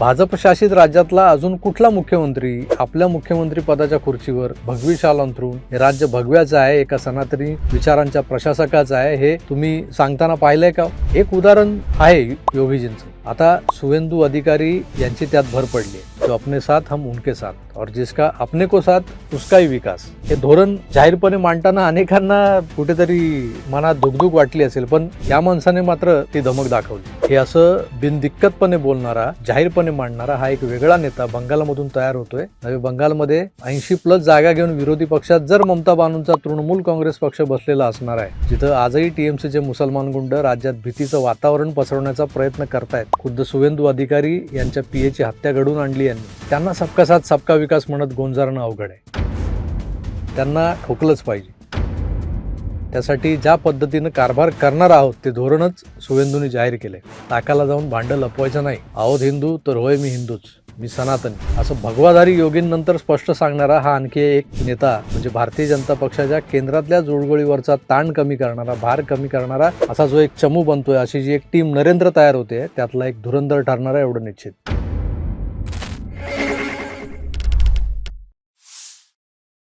भाजप शासित राज्यातला अजून कुठला मुख्यमंत्री आपल्या मुख्यमंत्री पदाच्या खुर्चीवर भगवी शाल अंथरून हे राज्य भगव्याचं आहे, एका सनातनी विचारांच्या प्रशासकाचं आहे, हे तुम्ही सांगताना पाहिलंय का? एक उदाहरण आहे योगीजींचं. आता शुवेंदू अधिकारी यांची त्यात भर पडली, जो अपने साथ हम उनके साथ और जिसका अपने को साथ उसका ही विकास, हे धोरण जाहीरपणे मांडताना अनेकांना कुठेतरी मनात दुगदुग वाटली असेल, पण या माणसाने मात्र ती धमक दाखवली. हे असं बिनदिक्कतपणे बोलणारा, जाहीरपणे मांडणारा हा एक वेगळा नेता बंगालमधून तयार होतोय. नवे बंगालमध्ये 80+ जागा घेऊन विरोधी पक्षात जर ममता बानूंचा तृणमूल काँग्रेस पक्ष बसलेला असणार आहे, जिथं आजही टीएमसीचे मुसलमान गुंड राज्यात भीतीचं वातावरण पसरवण्याचा प्रयत्न करतायत. खुद्द शुवेंदू अधिकारी यांच्या पीएची हत्या घडवून आणली यांनी. त्यांना सबका साथ सबका विकास म्हणत गोंजारणं अवघड आहे. त्यांना ठोकलंच पाहिजे. त्यासाठी ज्या पद्धतीनं कारभार करणार आहोत ते धोरणच शुवेंदूंनी जाहीर केले. ताकाला जाऊन भांडं लपवायचं नाही. आहोत हिंदू तर होय मी हिंदूच, मी सनातनी, असं भगवाधारी योगींनंतर स्पष्ट सांगणारा हा आणखी एक नेता म्हणजे भारतीय जनता पक्षाच्या केंद्रातल्या जोडगोळीवरचा ताण कमी करणारा, भार कमी करणारा असा जो एक चमू बनतोय, अशी जी एक टीम नरेंद्र तयार होते, त्यातला एक धुरंधर ठरणारा एवढं निश्चित.